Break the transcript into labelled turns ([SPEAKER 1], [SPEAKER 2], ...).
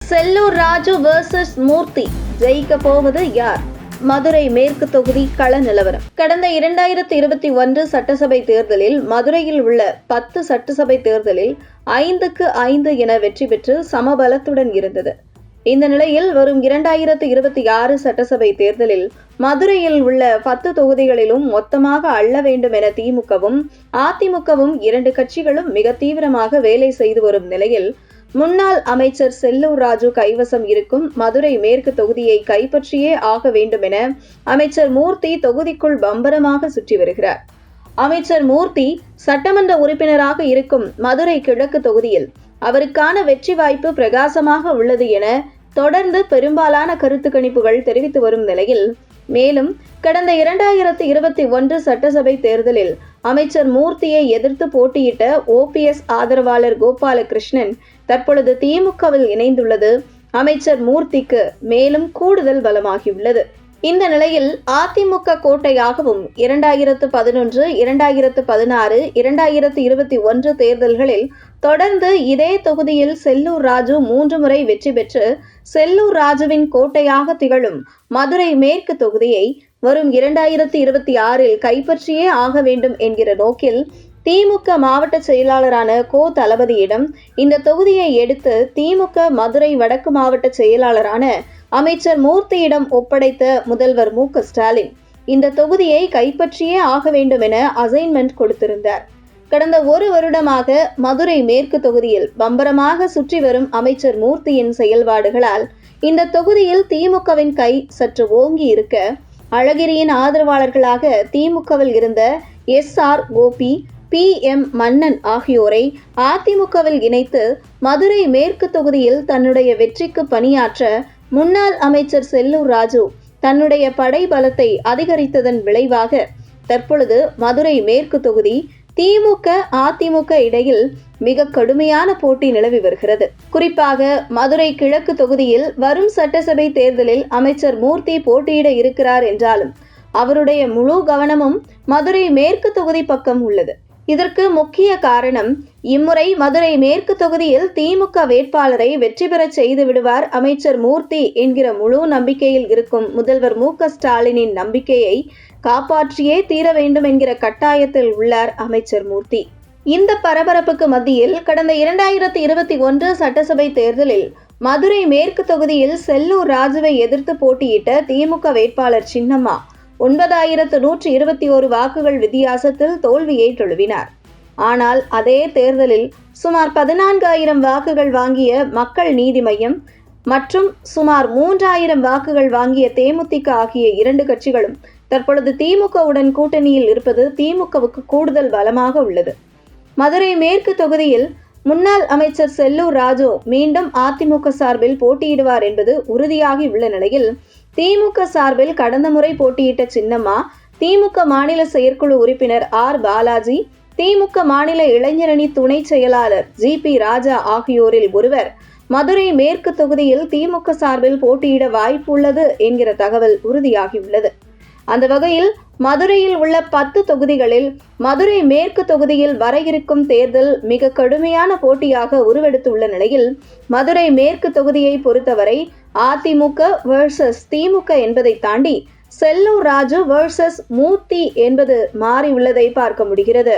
[SPEAKER 1] Sellur Raju versus மூர்த்தி, ஜெயிக்க போவது யார்? மதுரை மேற்கு தொகுதி கள நிலவரம். கடந்த 2021 சட்டசபை தேர்தலில் மதுரையில் உள்ள 10 சட்டசபை தேர்தலில் 5க்கு 5 என வெற்றி பெற்று சமபலத்துடன் இருந்தது. இந்த நிலையில் வரும் 2026 சட்டசபை தேர்தலில் மதுரையில் உள்ள 10 தொகுதிகளிலும் மொத்தமாக அள்ள வேண்டும் என திமுகவும் அதிமுகவும் 2 கட்சிகளும் மிக தீவிரமாக வேலை செய்து வரும் நிலையில் முன்னாள் அமைச்சர் செல்லூர் ராஜு கைவசம் இருக்கும் மதுரை மேற்கு தொகுதியை கைப்பற்றியே ஆக வேண்டும் என அமைச்சர் மூர்த்தி தொகுதிக்குள் பம்பரமாக சுற்றி வருகிறார். அமைச்சர் மூர்த்தி சட்டமன்ற உறுப்பினராக இருக்கும் மதுரை கிழக்கு தொகுதியில் அவருக்கான வெற்றி வாய்ப்பு பிரகாசமாக உள்ளது என தொடர்ந்து பெரும்பாலான கருத்து கணிப்புகள் தெரிவித்து வரும் நிலையில், மேலும் கடந்த 2021 சட்டசபை தேர்தலில் அமைச்சர் மூர்த்தியை எதிர்த்து போட்டியிட்ட OPS ஆதரவாளர் கோபாலகிருஷ்ணன் தற்பொழுது திமுகவில் இணைந்துள்ளது அமைச்சர் மூர்த்திக்கு மேலும் கூடுதல் பலமாகியுள்ளது. இந்த நிலையில் அதிமுக கோட்டையாகவும் 2011, 2016, 2021 தேர்தல்களில் தொடர்ந்து இதே தொகுதியில் செல்லூர் ராஜு 3 முறை வெற்றி பெற்று செல்லூர் ராஜுவின் கோட்டையாக திகழும் மதுரை மேற்கு தொகுதியை வரும் 2026 கைப்பற்றியே ஆக வேண்டும் என்கிற நோக்கில் திமுக மாவட்ட செயலாளரான கோ தளபதியிடம் இந்த தொகுதியை எடுத்து திமுக மதுரை வடக்கு மாவட்ட செயலாளரான அமைச்சர் மூர்த்தியிடம் ஒப்படைத்த முதல்வர் மு.க. ஸ்டாலின் இந்த தொகுதியை கைப்பற்றியே ஆக வேண்டும் என அசைன்மெண்ட் கொடுத்திருந்தார். கடந்த 1 வருடமாக மதுரை மேற்கு தொகுதியில் பம்பரமாக சுற்றி வரும் அமைச்சர் மூர்த்தியின் செயல்பாடுகளால் இந்த தொகுதியில் திமுகவின் கை சற்று ஓங்கி இருக்க, அழகிரியின் ஆதரவாளர்களாக திமுகவில் இருந்த SR கோபி, PM மன்னன் ஆகியோரை அதிமுகவில் இணைத்து மதுரை மேற்கு தொகுதியில் தன்னுடைய வெற்றிக்கு பணியாற்ற முன்னாள் அமைச்சர் செல்லூர் ராஜு தன்னுடைய படை பலத்தை அதிகரித்ததன் விளைவாக தற்பொழுது மதுரை மேற்கு தொகுதி திமுக அதிமுக இடையில் மிக கடுமையான போட்டி நிலவி வருகிறது. குறிப்பாக மதுரை கிழக்கு தொகுதியில் வரும் சட்டசபை தேர்தலில் அமைச்சர் மூர்த்தி போட்டியிட இருக்கிறார் என்றாலும் அவருடைய முழு கவனமும் மதுரை மேற்கு தொகுதி பக்கம் உள்ளது. இதற்கு முக்கிய காரணம், இம்முறை மதுரை மேற்கு தொகுதியில் திமுக வேட்பாளரை வெற்றி பெற செய்து விடுவார் அமைச்சர் மூர்த்தி என்கிற முழு நம்பிக்கையில் இருக்கும் முதல்வர் மு.க. ஸ்டாலினின் நம்பிக்கையை காப்பாற்றியே தீர வேண்டும் என்கிற கட்டாயத்தில் உள்ளார் அமைச்சர் மூர்த்தி. இந்த பரபரப்புக்கு மத்தியில் கடந்த 2021 சட்டசபை தேர்தலில் மதுரை மேற்கு தொகுதியில் செல்லூர் ராஜுவை எதிர்த்து போட்டியிட்ட திமுக வேட்பாளர் சின்னம்மா 9121 வாக்குகள் வித்தியாசத்தில் தோல்வியை தழுவினார். ஆனால் அதே தேர்தலில் சுமார் 14,000 வாக்குகள் வாங்கிய மக்கள் நீதி மய்யம் மற்றும் சுமார் 3,000 வாக்குகள் வாங்கிய தேமுதிக ஆகிய 2 கட்சிகளும் தற்பொழுது திமுகவுடன் கூட்டணியில் இருப்பது திமுகவுக்கு கூடுதல் பலமாக உள்ளது. மதுரை மேற்கு தொகுதியில் முன்னாள் அமைச்சர் செல்லூர் ராஜு மீண்டும் அதிமுக சார்பில் போட்டியிடுவார் என்பது உறுதியாகி உள்ள நிலையில், திமுக சார்பில் கடந்த முறை போட்டியிட்ட சின்னம்மா, திமுக மாநில செயற்குழு உறுப்பினர் R. பாலாஜி, திமுக மாநில இளைஞரணி துணை செயலாளர் GP ராஜா ஆகியோரில் ஒருவர் மதுரை மேற்கு தொகுதியில் திமுக சார்பில் போட்டியிட வாய்ப்புள்ளது என்கிற தகவல் உறுதியாகியுள்ளது. அந்த வகையில் மதுரையில் உள்ள 10 தொகுதிகளில் மதுரை மேற்கு தொகுதியில் வர இருக்கும் தேர்தல் மிக கடுமையான போட்டியாக உருவெடுத்துள்ள நிலையில், மதுரை மேற்கு தொகுதியை பொறுத்தவரை அதிமுக வெர்சஸ் திமுக என்பதை தாண்டி செல்லூர் ராஜு வெர்சஸ் மூர்த்தி என்பது மாறி உள்ளதை பார்க்க முடிகிறது.